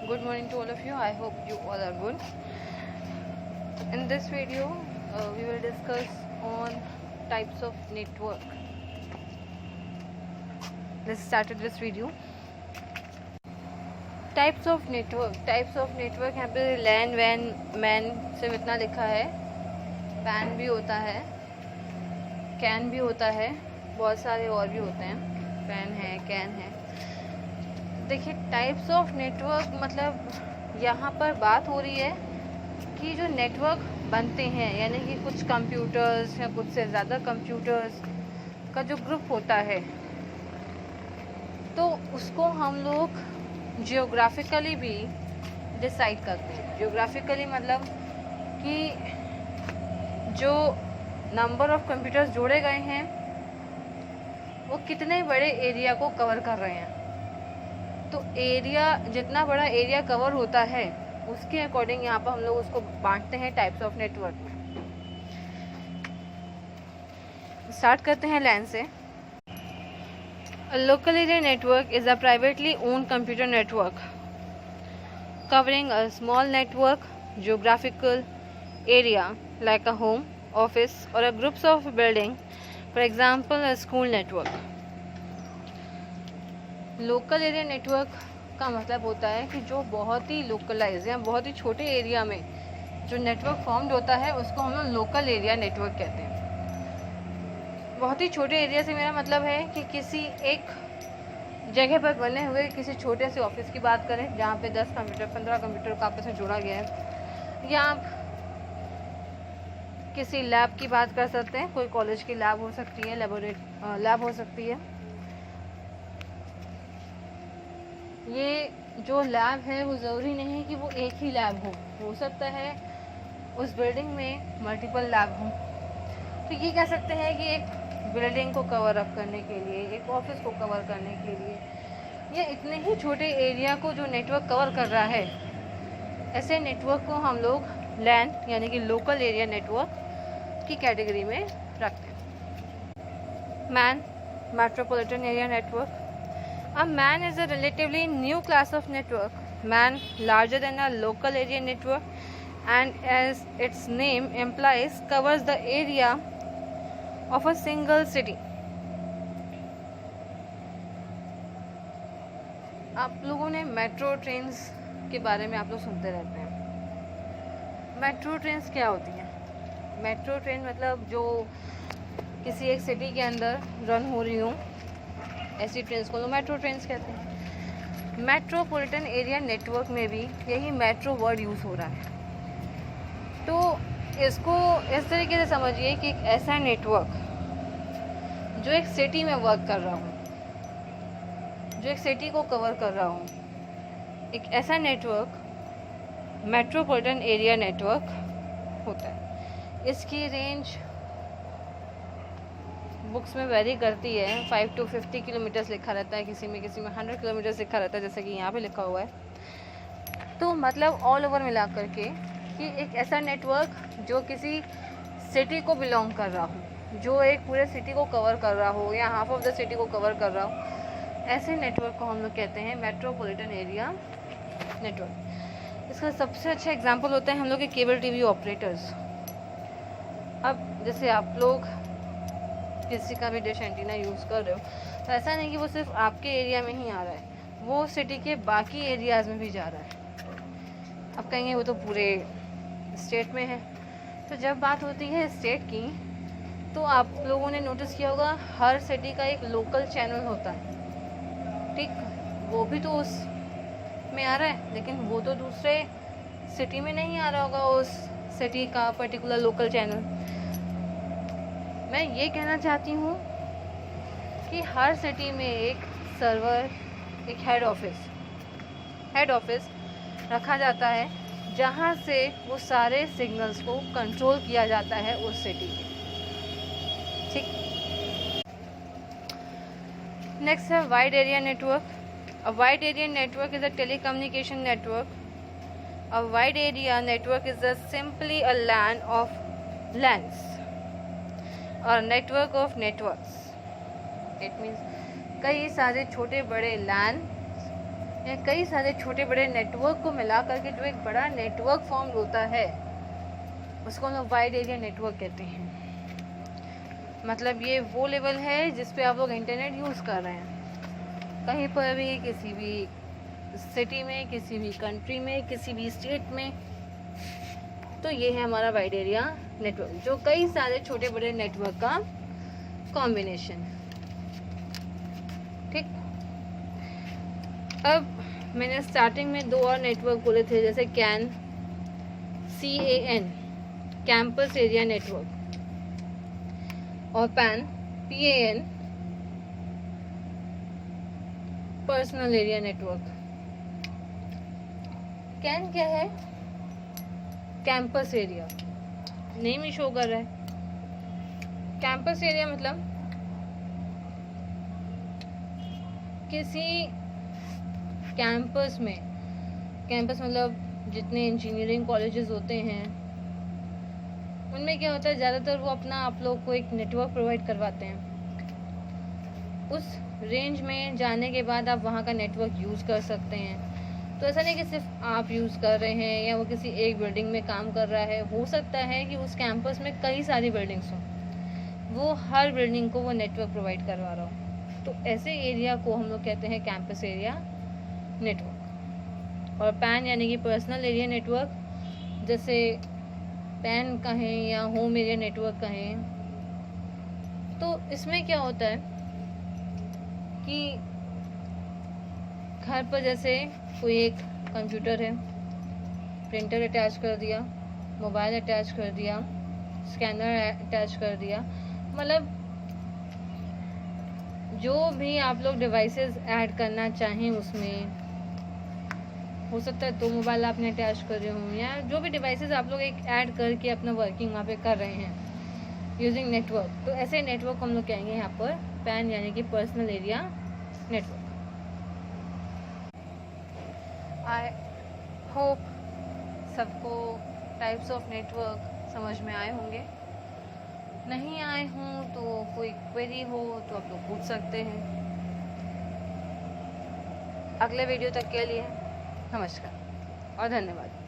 Good morning to all of you. I hope you all are good. In this video, we will discuss on types of network. Let's start with this video. Types of network यहाँ पे लैन van man सिर्फ इतना लिखा है. Pan भी होता है, can भी होता है, बहुत सारे और भी होते हैं. पैन है, कैन है. देखिए, टाइप्स ऑफ नेटवर्क मतलब यहाँ पर बात हो रही है कि जो नेटवर्क बनते हैं, यानी कि कुछ कंप्यूटर्स या कुछ से ज़्यादा कंप्यूटर्स का जो ग्रुप होता है, तो उसको हम लोग जियोग्राफिकली भी डिसाइड करते हैं. जियोग्राफिकली मतलब कि जो नंबर ऑफ कंप्यूटर्स जोड़े गए हैं वो कितने बड़े एरिया को कवर कर रहे हैं. तो एरिया, जितना बड़ा एरिया कवर होता है उसके अकॉर्डिंग यहाँ पर हम लोग उसको बांटते हैं टाइप्स ऑफ नेटवर्क में. स्टार्ट करते हैं लैन से. A local area network is a privately owned computer network covering a small network geographical area like a home, office or a groups of building, for example a school network. Local area network का मतलब होता है कि जो बहुत ही localise या बहुत ही छोटे एरिया में जो नेटवर्क फॉर्म्ड होता है उसको हम लोग लोकल एरिया नेटवर्क कहते हैं. बहुत ही छोटे एरिया से मेरा मतलब है कि किसी एक जगह पर बने हुए किसी छोटे से ऑफिस की बात करें जहाँ पे 10 कंप्यूटर 15 कंप्यूटर को आपस में जोड़ा गया है, या आप किसी लैब की बात कर सकते हैं. कोई कॉलेज की लैब हो सकती है, लैब हो सकती है. ये जो लैब है वो ज़रूरी नहीं है कि वो एक ही लैब हो सकता है उस बिल्डिंग में मल्टीपल लैब हो. तो ये कह सकते हैं कि एक बिल्डिंग को कवर अप करने के लिए, एक ऑफिस को कवर करने के लिए, या इतने ही छोटे एरिया को जो नेटवर्क कवर कर रहा है, ऐसे नेटवर्क को हम लोग लैन यानी कि लोकल एरिया नेटवर्क की कैटेगरी में रखते हैं. Man, metropolitan area network. A MAN is a relatively new class of network. MAN larger than a local area network and as its name implies covers the area of a single city. आप लोगों ने metro trains के बारे में आप लोग सुनते रहते हैं. मेट्रो ट्रेन्स क्या होती हैं? मेट्रो ट्रेन मतलब जो किसी एक सिटी के अंदर रन हो रही हो, ऐसी ट्रेन्स को लोग मेट्रो ट्रेन्स कहते हैं. मेट्रोपॉलिटन एरिया नेटवर्क में भी यही मेट्रो वर्ड यूज़ हो रहा है. तो इसको इस तरीके से समझिए कि एक ऐसा नेटवर्क जो एक सिटी में वर्क कर रहा हूँ, जो एक सिटी को कवर कर रहा हूँ, एक ऐसा नेटवर्क मेट्रोपॉलिटन एरिया नेटवर्क होता है. इसकी रेंज बुक्स में वेरी करती है. 5 to 50 किलोमीटर्स लिखा रहता है, किसी में 100 किलोमीटर्स लिखा रहता है, जैसे कि यहाँ पे लिखा हुआ है. तो मतलब ऑल ओवर मिला करके कि एक ऐसा नेटवर्क जो किसी सिटी को बिलोंग कर रहा हो, जो एक पूरे सिटी को कवर कर रहा हो या हाफ ऑफ द सिटी को कवर कर रहा हो, ऐसे नेटवर्क को हम लोग कहते हैं मेट्रोपॉलिटन एरिया नेटवर्क. इसका सबसे अच्छा एग्जांपल होता है हम लोग के केबल टीवी ऑपरेटर्स. अब जैसे आप लोग किसी का भी डिश एंटीना यूज़ कर रहे हो, तो ऐसा नहीं कि वो सिर्फ आपके एरिया में ही आ रहा है, वो सिटी के बाकी एरियाज़ में भी जा रहा है. अब कहेंगे वो तो पूरे स्टेट में है. तो जब बात होती है स्टेट की, तो आप लोगों ने नोटिस किया होगा हर सिटी का एक लोकल चैनल होता है. ठीक, वो भी तो उस में आ रहा है, लेकिन वो तो दूसरे सिटी में नहीं आ रहा होगा उस सिटी का पर्टिकुलर लोकल चैनल. मैं ये कहना चाहती हूँ कि हर सिटी में एक सर्वर, एक हेड ऑफिस रखा जाता है जहाँ से वो सारे सिग्नल्स को कंट्रोल किया जाता है उस सिटी के. ठीक. नेक्स्ट है wide area network. A wide area network is a telecommunication network. A wide area network is simply a LAN of LANs और network of networks. It means कई सारे छोटे बड़े LAN या कई सारे छोटे बड़े नेटवर्क को मिला करके जो एक बड़ा नेटवर्क फॉर्म होता है उसको हम लोग वाइड एरिया नेटवर्क कहते हैं। मतलब ये वो लेवल है जिस पे आप लोग इंटरनेट यूज़ कर रहे हैं, कहीं पर भी, किसी भी सिटी में, किसी भी कंट्री में, किसी भी स्टेट में। तो ये है हमारा वाइड एरिया नेटवर्क, जो कई सारे छोटे बड़े नेटवर्क का कॉम्बिनेशन। ठीक, अब मैंने स्टार्टिंग में 2 और नेटवर्क बोले थे, जैसे CAN, CAN, campus area network, और PAN, PAN, personal area network. CAN क्या है? कैंपस एरिया, नेम ही शो कर रहा है। कैंपस एरिया मतलब किसी कैंपस में, कैंपस मतलब जितने इंजीनियरिंग कॉलेजेस होते हैं उनमें क्या होता है, ज़्यादातर वो अपना आप लोग को एक नेटवर्क प्रोवाइड करवाते हैं। उस रेंज में जाने के बाद आप वहाँ का नेटवर्क यूज़ कर सकते हैं। तो ऐसा नहीं कि सिर्फ आप यूज़ कर रहे हैं या वो किसी एक बिल्डिंग में काम कर रहा है। हो सकता है कि उस कैंपस में कई सारी बिल्डिंग्स हों, वो हर बिल्डिंग को वो नेटवर्क प्रोवाइड करवा रहा हो। तो ऐसे एरिया को हम लोग कहते हैं कैंपस एरिया नेटवर्क। और PAN यानी कि पर्सनल एरिया नेटवर्क, जैसे PAN कहें या होम एरिया नेटवर्क कहें, तो इसमें क्या होता है कि घर पर जैसे कोई एक कंप्यूटर है, प्रिंटर अटैच कर दिया, मोबाइल अटैच कर दिया, स्कैनर अटैच कर दिया, मतलब जो भी आप लोग डिवाइसेस ऐड करना चाहें उसमें, हो सकता है 2 मोबाइल आपने अटैच कर रहे हों, या जो भी डिवाइसेस आप लोग एक ऐड करके अपना वर्किंग वहाँ पे कर रहे हैं यूजिंग नेटवर्क, तो ऐसे नेटवर्क हम लोग कहेंगे यहाँ पर PAN यानी कि personal area network. I hope सबको टाइप्स ऑफ नेटवर्क समझ में आए होंगे। नहीं आए हों तो कोई क्वेरी हो तो आप लोग पूछ सकते हैं। अगले वीडियो तक के लिए नमस्कार और धन्यवाद।